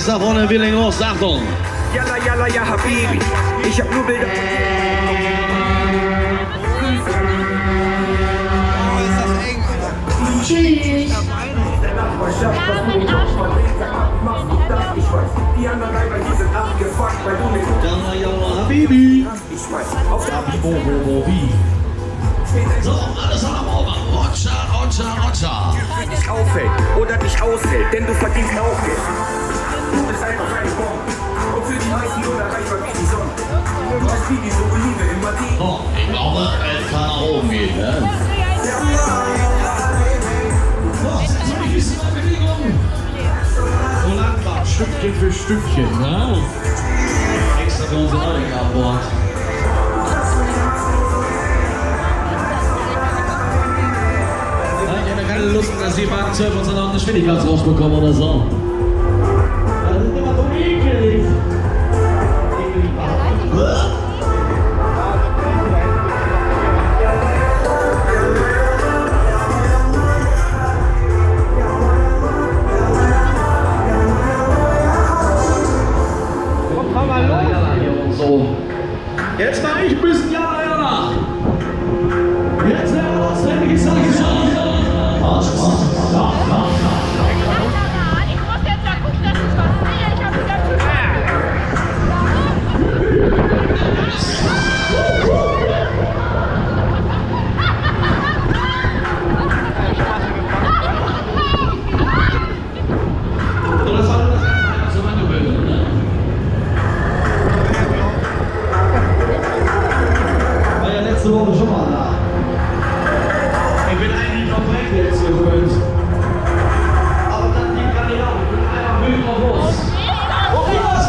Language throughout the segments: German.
Kirmes da vorne in Willingen-Ost. Achtung! Yalla, yalla, ja, Habibi. Ich hab nur Bilder. Tschüss. Yalla, yalla, Habibi. So, alles am Ober. Roger, Roger, Roger. Die dich auffällt oder dich aushält, denn du verdienst auch Geld. Du bist einfach eine Bombe. Und für die meisten unerreichbar wie die Sonne. Was wie die so Liebe immer die. Oh, ich glaube, es kann nach oben gehen, ne? So, setz mich ein bisschen in Bewegung. So langsam, Stückchen für Stückchen, ne? Extra für unsere Leute an Bord. Ich habe keine Lust, dass die Wagen 12 uns dann auch eine Geschwindigkeit rausbekommen oder so. Das ist immer so ekelig. Komm mal los. So. Jetzt mache ich ein bisschen Jana. Jetzt wäre das Handy gesagt. Ich muss jetzt mal gucken, dass ich was sehe. Ich habe wieder zu So, das war das so meine Bilder, ne? War ja letzte Woche schon mal da. Ich bin eigentlich noch weg jetzt gewöhnt. Aber dann die kann ich auch. Ich bin einfach wild drauf los. Okay, was?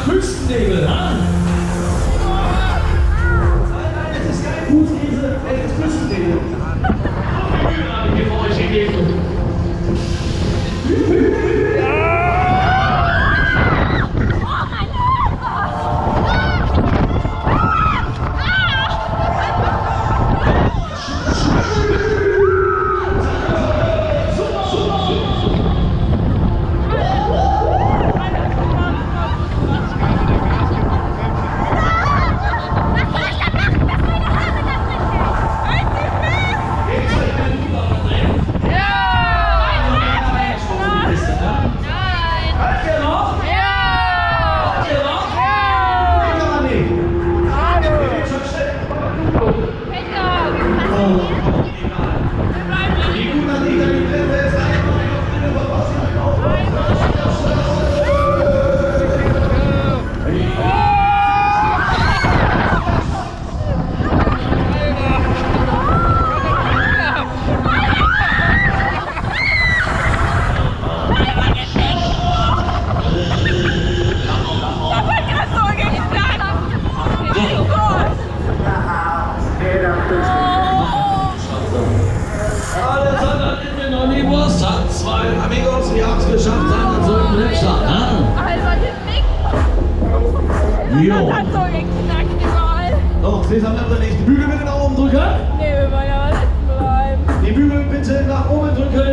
Küstennebel, ha? Nein, es ist kein Fußkäse, es ist Küstennebel. Wie viel habe ich hier für euch gegeben? Amigos, wir haben es geschafft, seid so im Lippstadt, ne? Alter, das Ding. Jo. Das hat so geknackt überall. Doch, Sesam, nicht. Die Bügel bitte nach oben drücken. Nee, wir wollen ja was essen bleiben. Die Bügel bitte nach oben drücken.